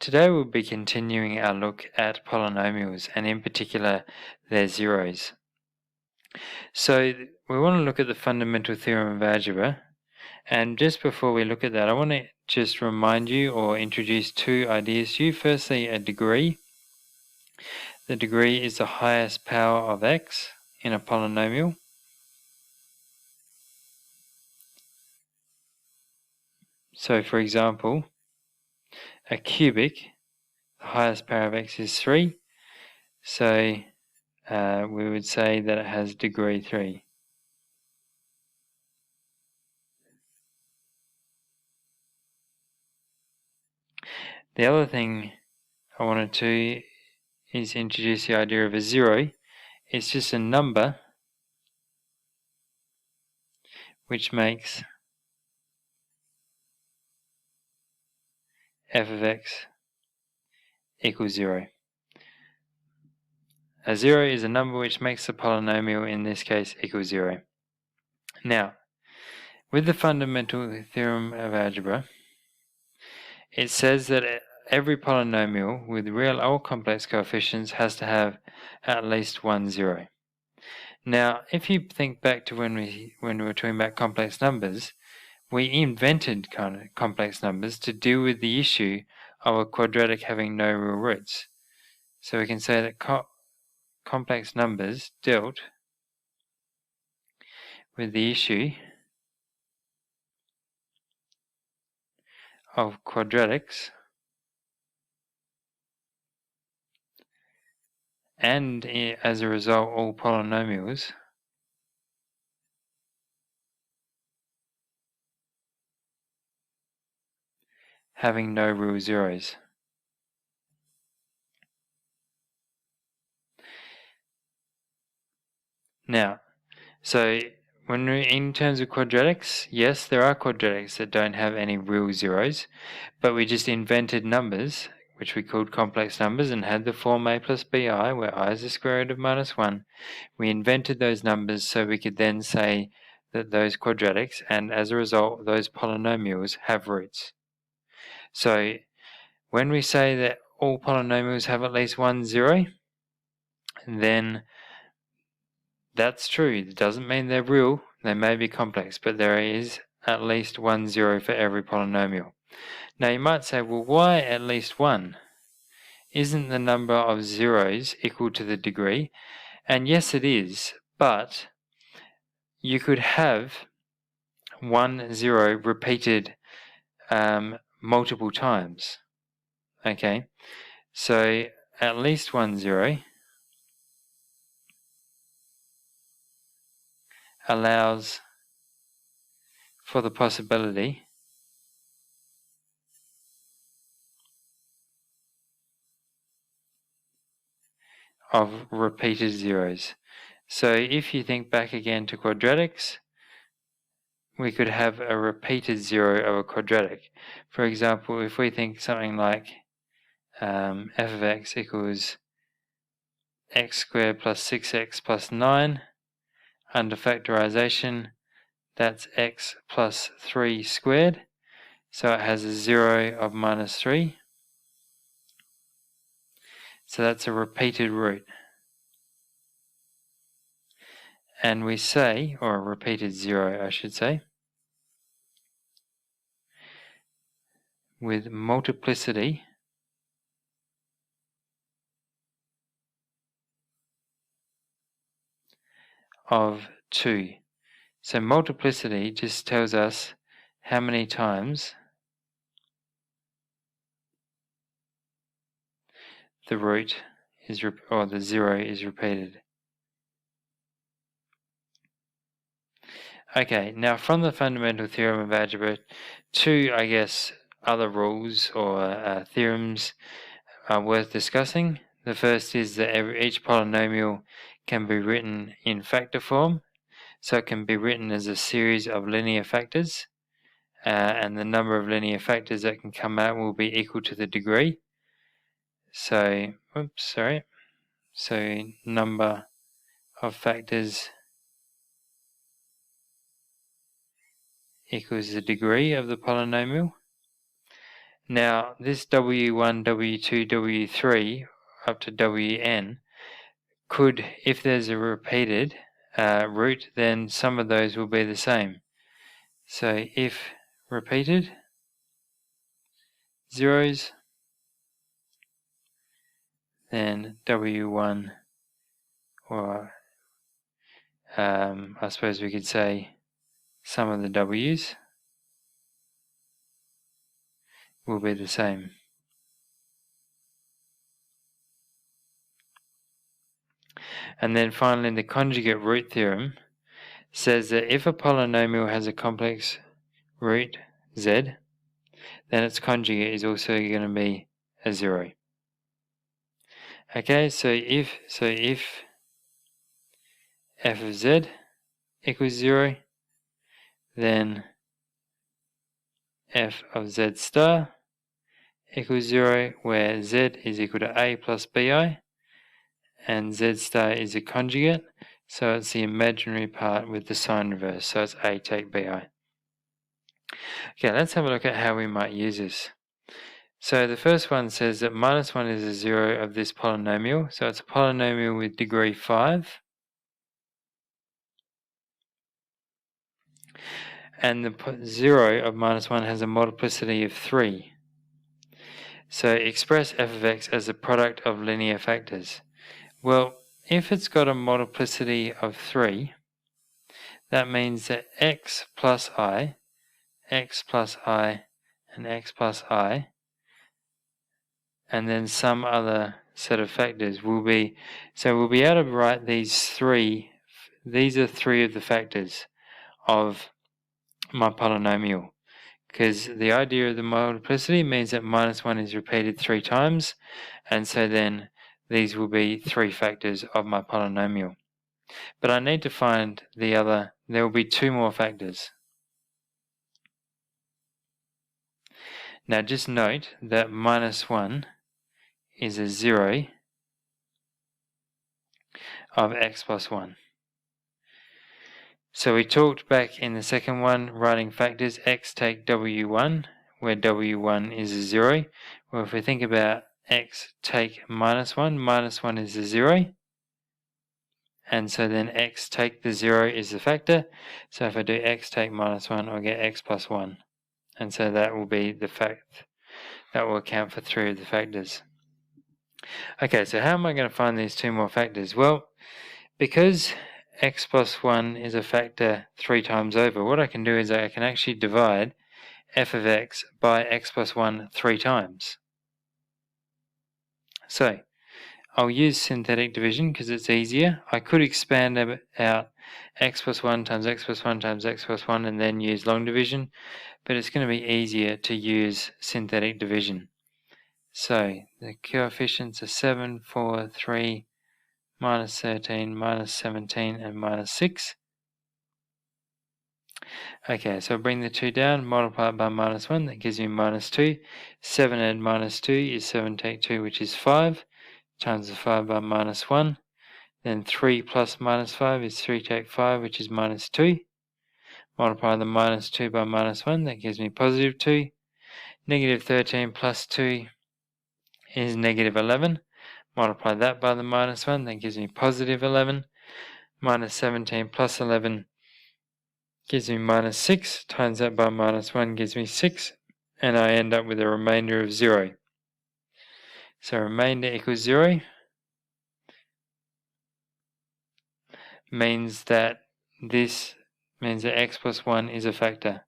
Today we'll be continuing our look at polynomials, and in particular their zeros. So we want to look at the fundamental theorem of algebra, and just before we look at that, I want to just remind you or introduce two ideas to you. Firstly, a degree. The degree is the highest power of x in a polynomial. So for example, a cubic, the highest power of x is 3, so we would say that it has degree 3. The other thing I wanted to is introduce the idea of a zero. It's just a number which makes f of x equals 0. A zero is a number which makes the polynomial, in this case, equal 0. Now, with the fundamental theorem of algebra, it says that every polynomial with real or complex coefficients has to have at least one zero. Now, if you think back to when we were talking about complex numbers, we invented complex numbers to deal with the issue of a quadratic having no real roots. So we can say that complex numbers dealt with the issue of quadratics and, as a result, all polynomials having no real zeros. Now, so when we're in terms of quadratics, yes, there are quadratics that don't have any real zeros, but we just invented numbers, which we called complex numbers, and had the form a plus bi, where I is the square root of minus 1. We invented those numbers so we could then say that those quadratics, and as a result, those polynomials, have roots. So when we say that all polynomials have at least one zero, then that's true. It doesn't mean they're real. They may be complex, but there is at least one zero for every polynomial. Now you might say, well, why at least one? Isn't the number of zeros equal to the degree? And yes, it is, but you could have 1 0 repeated multiple times. Okay, so at least 1 0 allows for the possibility of repeated zeros. So if you think back again to quadratics, we could have a repeated zero of a quadratic. For example, if we think something like f of x equals x squared plus 6x plus 9, under factorization, that's x plus 3 squared, so it has a 0 of minus 3. So that's a repeated root. And we say, or a repeated 0 I should say, with multiplicity of 2. So multiplicity just tells us how many times the root is, or the 0 is repeated. Okay, now from the fundamental theorem of algebra, two, I guess, other rules or theorems are worth discussing. The first is that each polynomial can be written in factor form, so it can be written as a series of linear factors, and the number of linear factors that can come out will be equal to the degree. So, so number of factors equals the degree of the polynomial. Now, this W1, W2, W3 up to Wn could, if there's a repeated root, then some of those will be the same. So if repeated, zeros, then W1, or I suppose we could say some of the W's will be the same. And then finally, the conjugate root theorem says that if a polynomial has a complex root z, then its conjugate is also going to be a 0. Okay, so if f of z equals 0, then f of z star equals 0, where z is equal to a plus bi, and z star is a conjugate, so it's the imaginary part with the sign reverse, so it's a take bi. Okay, let's have a look at how we might use this. So the first one says that -1 is a 0 of this polynomial, so it's a polynomial with degree 5. And the 0 of -1 has a multiplicity of 3. So express f of x as a product of linear factors. Well, if it's got a multiplicity of 3, that means that x plus I, and x plus I, and then some other set of factors will be, so we'll be able to write these three. These are 3 of the factors of my polynomial, because the idea of the multiplicity means that -1 is repeated 3 times, and so then these will be 3 factors of my polynomial. But I need to find the other. There will be 2 more factors. Now just note that -1 is a 0 of x plus 1. So we talked back in the second one, writing factors, x take w1, where w1 is a 0. Well, if we think about x take -1, -1 is a 0. And so then x take the 0 is the factor. So if I do x take -1, I'll get x plus 1. And so that will be the fact. That will account for 3 of the factors. Okay, so how am I going to find these 2 more factors? Well, because x plus 1 is a factor 3 times over, what I can do is I can actually divide f of x by x plus 1 3 times. So I'll use synthetic division because it's easier. I could expand out x plus 1 times x plus 1 times x plus 1 and then use long division, but it's going to be easier to use synthetic division. So the coefficients are 7, 4, 3, -13, -17, and -6. Okay, so I'll bring the 2 down, multiply it by -1, that gives me -2. 7 add -2 is 7 take 2, which is 5, times the 5 by -1. Then 3 plus -5 is 3 take 5, which is -2. Multiply the -2 by -1, that gives me +2. -13 plus 2 is -11. Multiply that by the -1, that gives me +11. -17 plus 11 gives me -6, times that by -1 gives me 6, and I end up with a remainder of 0. So remainder equals 0 means that x plus 1 is a factor.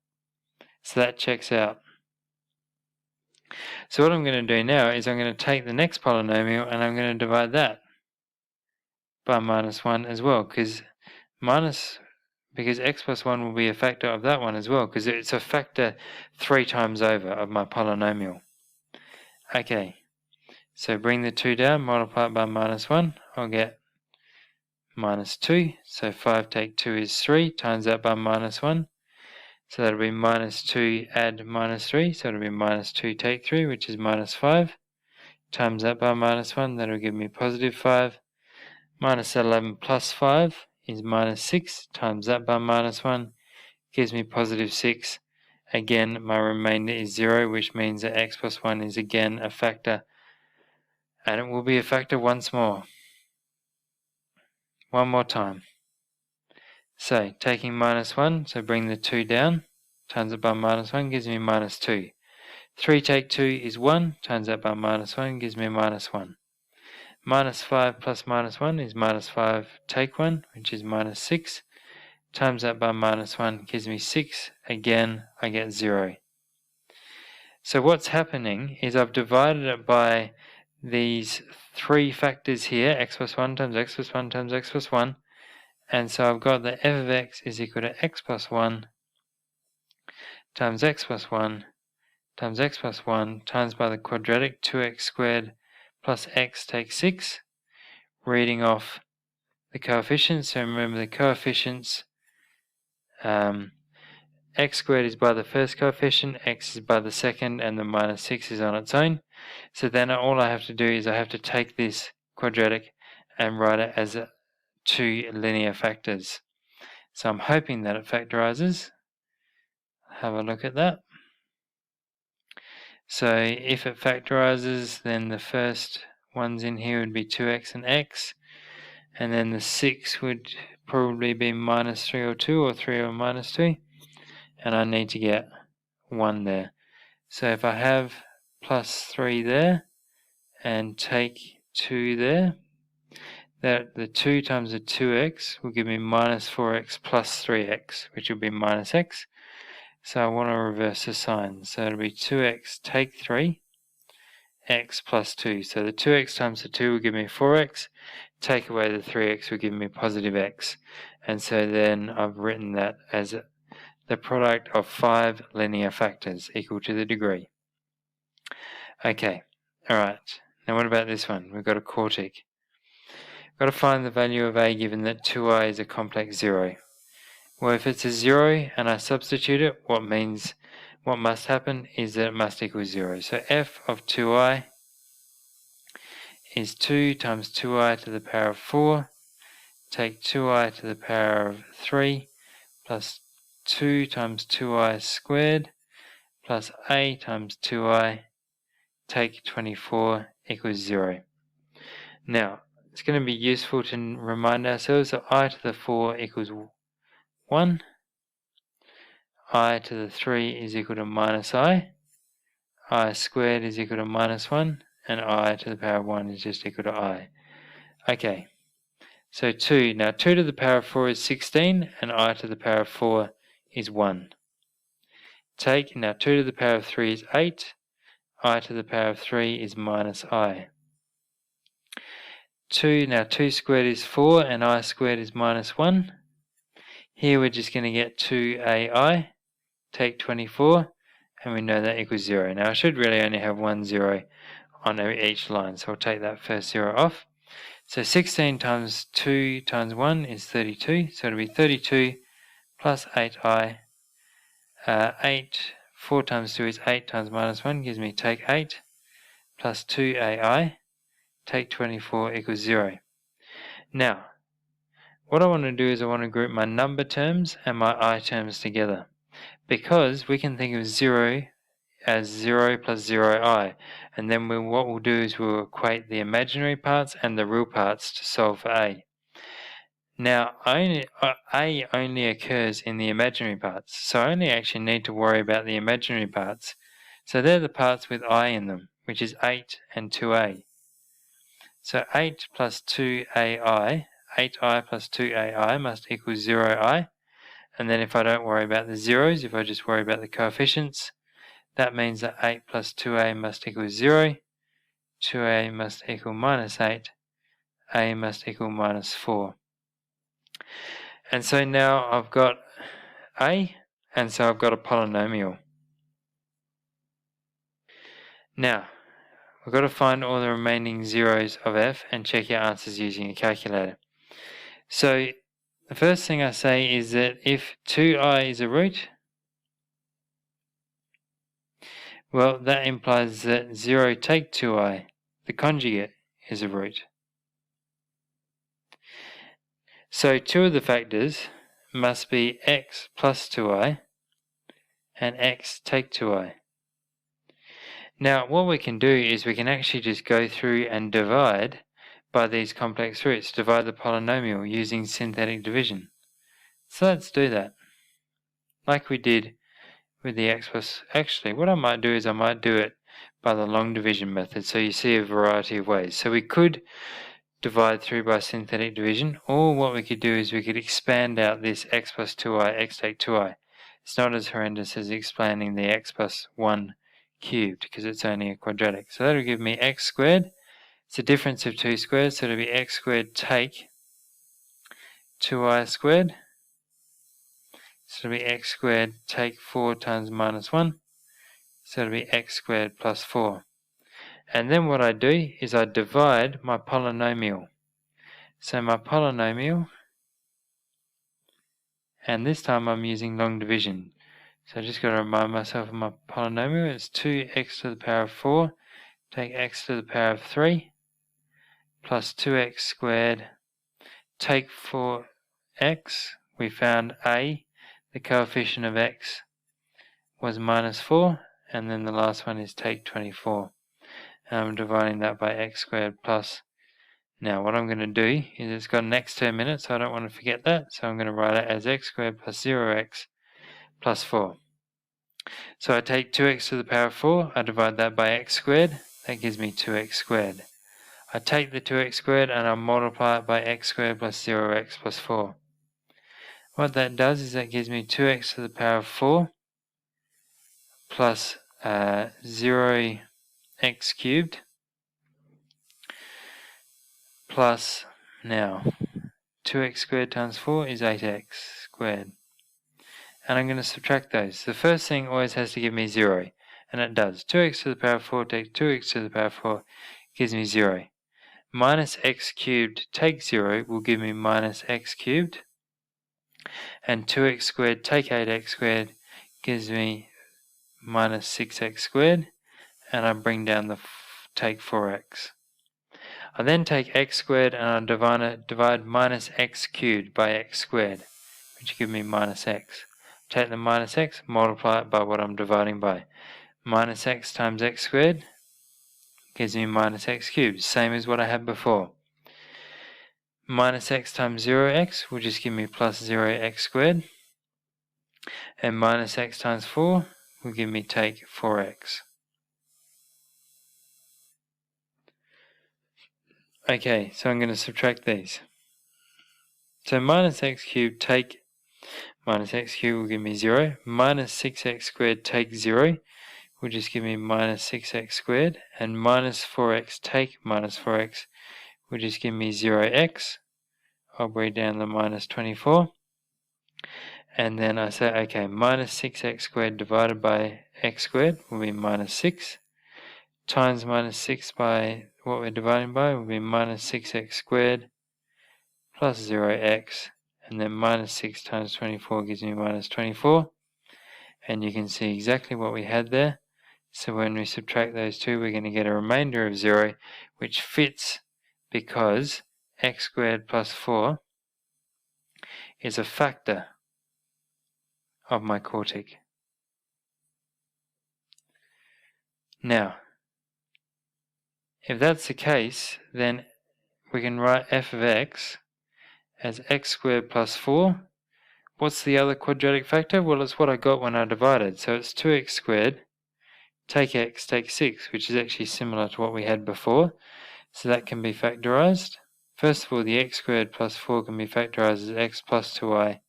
So that checks out. So what I'm going to do now is I'm going to take the next polynomial and I'm going to divide that by -1 as well, because x plus 1 will be a factor of that one as well, because it's a factor 3 times over of my polynomial. Okay, so bring the 2 down, multiply it by -1, I'll get -2, so 5 take 2 is 3, times that by -1, so that'll be -2 add -3, so it'll be -2 take 3, which is -5, times that by -1, that'll give me +5, -11 plus 5 is -6, times that by -1 gives me +6, again my remainder is 0, which means that x plus 1 is again a factor, and it will be a factor once more. One more time. So taking minus 1, so bring the 2 down, times it by minus 1 gives me minus 2. 3 take 2 is 1, times that by minus 1 gives me minus 1. Minus 5 plus minus 1 is minus 5 take 1, which is minus 6. Times that by minus 1 gives me 6. Again, I get 0. So what's happening is I've divided it by these 3 factors here, x plus 1 times x plus 1 times x plus 1. And so I've got that f of x is equal to x plus 1 times x plus 1 times x plus 1 times by the quadratic 2x squared plus x takes 6, reading off the coefficients. So remember the coefficients, x squared is by the first coefficient, x is by the second, and the minus 6 is on its own. So then all I have to do is I have to take this quadratic and write it as 2 linear factors. So I'm hoping that it factorizes. Have a look at that. So if it factorizes, then the first ones in here would be 2x and x, and then the 6 would probably be minus 3 or 2, or 3 or minus 2, and I need to get 1 there. So if I have plus 3 there and take 2 there, that the 2 times the 2x will give me minus 4x plus 3x, which will be minus x. So I want to reverse the sign. So it'll be 2x take 3, x plus 2. So the 2x times the 2 will give me 4x. Take away the 3x will give me positive x. And so then I've written that as the product of 5 linear factors equal to the degree. Okay, alright. Now what about this one? We've got a quartic. We've got to find the value of a given that 2i is a complex 0. Well, if it's a 0 and I substitute it, what must happen is that it must equal 0. So f of 2i is 2 times 2i to the power of 4. Take 2i to the power of 3 plus 2 times 2i squared plus a times 2i, take 24 equals 0. Now, it's going to be useful to remind ourselves that I to the 4 equals 1, I to the 3 is equal to minus I squared is equal to minus 1, and I to the power of 1 is just equal to I. Okay, so 2. Now 2 to the power of 4 is 16, and I to the power of 4 is 1. Take, now 2 to the power of 3 is 8, I to the power of 3 is minus I. 2, now 2 squared is 4, and I squared is minus 1. Here we're just going to get 2ai, take 24, and we know that equals 0. Now I should really only have 1 0 on each line, so I'll take that first 0 off. So 16 times 2 times 1 is 32, so it'll be 32 plus 8i. 4 times 2 is 8 times minus 1 gives me take 8 plus 2ai, take 24 equals 0. Now, what I want to do is I want to group my number terms and my I terms together, because we can think of 0 as 0 plus 0i, and then what we'll do is we'll equate the imaginary parts and the real parts to solve for a. Now, a only occurs in the imaginary parts, so I only actually need to worry about the imaginary parts. So they're the parts with I in them, which is 8 and 2a. So 8 plus 2ai, 8i plus 2ai must equal 0i. And then if I don't worry about the zeros, if I just worry about the coefficients, that means that 8 plus 2a must equal 0, 2a must equal minus 8, a must equal minus 4. And so now I've got a, and so I've got a polynomial. Now, we've got to find all the remaining zeros of f and check your answers using a calculator. So the first thing I say is that if 2i is a root, well, that implies that 0 take 2i, the conjugate, is a root. So 2 of the factors must be x plus 2i, and x take 2i. Now what we can do is we can actually just go through and divide by these complex roots, divide the polynomial using synthetic division. So let's do that. Like we did with the x plus, actually what I might do is I might do it by the long division method, so you see a variety of ways. So we could divide through by synthetic division, or what we could do is we could expand out this x plus 2i, x take 2i. It's not as horrendous as expanding the x plus 1 cubed because it's only a quadratic. So that'll give me x squared. It's a difference of 2 squares, so it'll be x squared take 2i squared. So it'll be x squared take 4 times minus 1. So it'll be x squared plus 4. And then what I do is I divide my polynomial. So my polynomial, and this time I'm using long division. So I just got to remind myself of my polynomial. It's 2x to the power of 4, take x to the power of 3, plus 2x squared, take 4x. We found a, the coefficient of x, was minus 4, and then the last one is take 24. And I'm dividing that by x squared plus. Now what I'm going to do is it's got an x term in it, so I don't want to forget that. So I'm going to write it as x squared plus 0x plus 4. So I take 2x to the power of 4, I divide that by x squared, that gives me 2x squared. I take the 2x squared and I multiply it by x squared plus 0x plus 4. What that does is that gives me 2x to the power of 4 plus 0x cubed plus, now 2x squared times 4 is 8x squared. And I'm going to subtract those. The first thing always has to give me 0, and it does. 2x to the power of 4 take 2x to the power of 4 gives me 0. Minus x cubed take 0 will give me minus x cubed. And 2x squared take 8x squared gives me minus 6x squared. And I bring down the take 4x. I then take x squared and I divide minus x cubed by x squared, which gives me minus x. Take the minus x, multiply it by what I'm dividing by. Minus x times x squared gives me minus x cubed, same as what I had before. Minus x times 0x will just give me plus 0x squared. And minus x times 4 will give me take 4x. Okay, so I'm going to subtract these. So minus x cubed take minus x cubed will give me 0. Minus 6x squared take 0 will just give me minus 6x squared. And minus 4x take minus 4x will just give me 0x. I'll bring down the minus 24. And then I say, okay, minus 6x squared divided by x squared will be minus 6. Times minus 6 by what we're dividing by will be minus 6x squared plus 0x. And then minus 6 times 24 gives me minus 24. And you can see exactly what we had there. So when we subtract those two, we're going to get a remainder of 0, which fits because x squared plus 4 is a factor of my quartic. Now, if that's the case, then we can write f of x as x squared plus 4. What's the other quadratic factor? Well, it's what I got when I divided. So it's 2x squared, take x, take 6, which is actually similar to what we had before. So that can be factorized. First of all, the x squared plus 4 can be factorized as x plus 2i,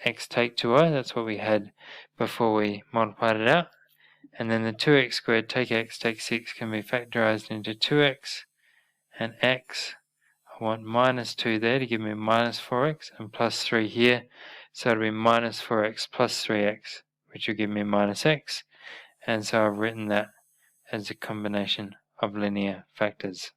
x take 2i. That's what we had before we multiplied it out. And then the 2x squared take x take 6 can be factorized into 2x and x. I want minus 2 there to give me minus 4x and plus 3 here. So it'll be minus 4x plus 3x, which will give me minus x. And so I've written that as a combination of linear factors.